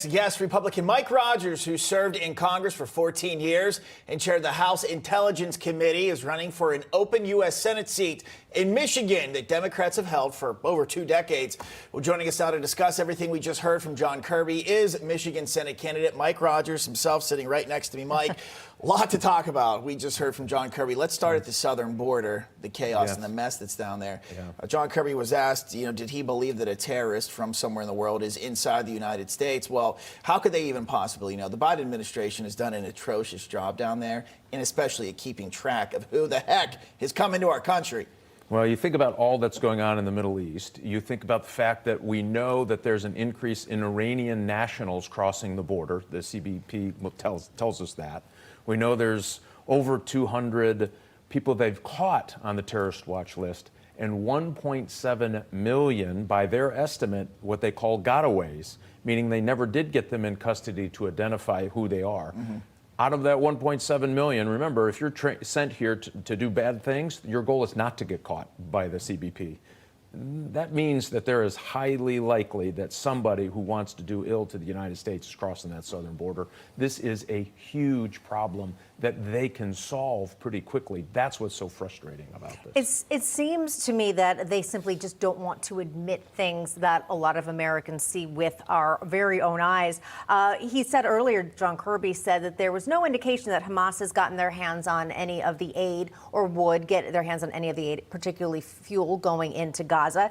Yes, Republican Mike Rogers, who served in Congress for 14 years and chaired the House Intelligence Committee, is running for an open U.S. Senate seat in Michigan that Democrats have held for over 2 decades. Well, joining us now to discuss everything we just heard from John Kirby is Michigan Senate candidate Mike Rogers himself, sitting right next to me. Mike, a lot to talk about. We just heard from John Kirby. Let's start at the southern border, the chaos and the mess that's down there. John Kirby was asked, did he believe that a terrorist from somewhere in the world is inside the United States? Well, how could they even possibly know? The Biden administration has done an atrocious job down there, and especially at keeping track of who the heck has come into our country. Well, you think about all that's going on in the Middle East. You think about the fact that we know that there's an increase in Iranian nationals crossing the border. The CBP tells us that. We know there's over 200 people they've caught on the terrorist watch list, and 1.7 million, by their estimate, what they call gotaways, meaning they never did get them in custody to identify who they are. Out of that 1.7 million, remember, if you're sent here to do bad things, your goal is not to get caught by the CBP. That means that there is highly likely that somebody who wants to do ill to the United States is crossing that southern border. This is a huge problem that they can solve pretty quickly. That's what's so frustrating about this. It seems to me that they simply just don't want to admit things that a lot of Americans see with our very own eyes. He said earlier, John Kirby said that there was no indication that Hamas has gotten their hands on any of the aid or would get their hands on any of the aid, particularly fuel going into Gaza.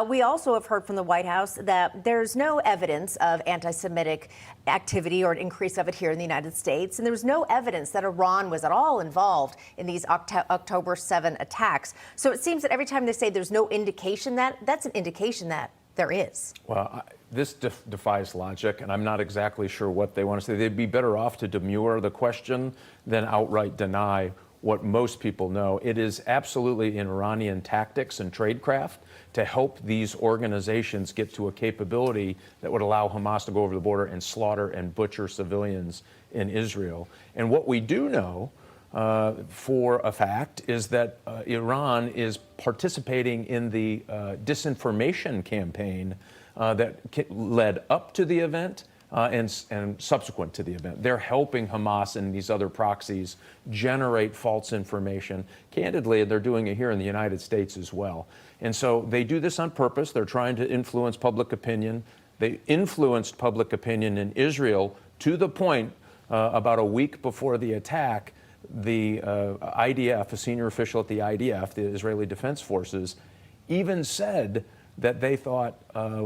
We also have heard from the White House that there's no evidence of anti-Semitic activity or an increase of it here in the United States. And there was no evidence that Iran was at all involved in these October 7 attacks. So it seems that every time they say there's no indication that's an indication that there is. Well, this defies logic, and I'm not exactly sure what they want to say. They'd be better off to demur the question than outright deny what most people know. It is absolutely in Iranian tactics and tradecraft to help these organizations get to a capability that would allow Hamas to go over the border and slaughter and butcher civilians in Israel. And what we do know for a fact is that Iran is participating in the disinformation campaign that led up to the event and subsequent to the event. They're helping Hamas and these other proxies generate false information. Candidly, they're doing it here in the United States as well. And so they do this on purpose. They're trying to influence public opinion. They influenced public opinion in Israel to the point about a week before the attack, the IDF, a senior official at the IDF, the Israeli Defense Forces, even said that they thought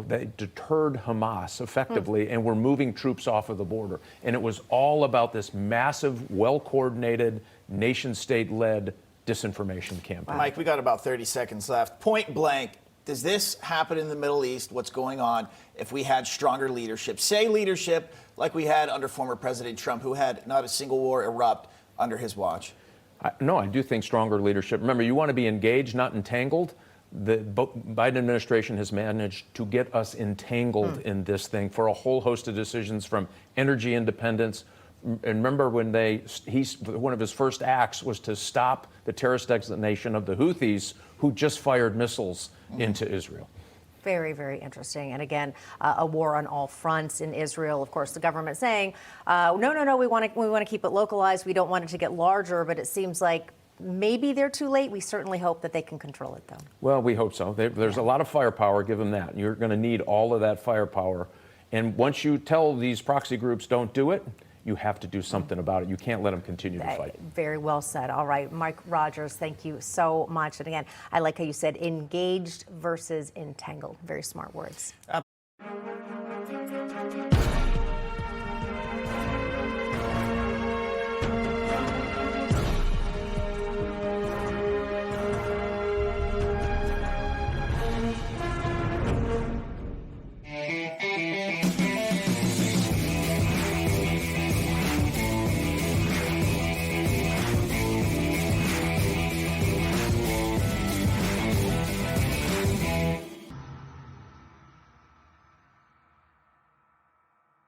they deterred Hamas effectively and were moving troops off of the border. And it was all about this massive, well-coordinated, nation-state-led disinformation campaign. Mike, we got about 30 seconds left. Point blank, does this happen in the Middle East, what's going on, if we had stronger leadership? Say leadership like we had under former President Trump, who had not a single war erupt under his watch. No, I do think stronger leadership. Remember, you want to be engaged, not entangled. The Biden administration has managed to get us entangled in this thing for a whole host of decisions, from energy independence. And remember when one of his first acts was to stop the terrorist designation of the Houthis, who just fired missiles into Israel. Very, very interesting. And again, a war on all fronts in Israel. Of course, the government saying, no, we want to keep it localized. We don't want it to get larger. But it seems like maybe they're too late. We certainly hope that they can control it, though. Well, we hope so. There's a lot of firepower. Give them that. You're going to need all of that firepower. And once you tell these proxy groups don't do it, you have to do something about it. You can't let them continue to fight. Very well said. All right, Mike Rogers, thank you so much. And again, I like how you said engaged versus entangled. Very smart words.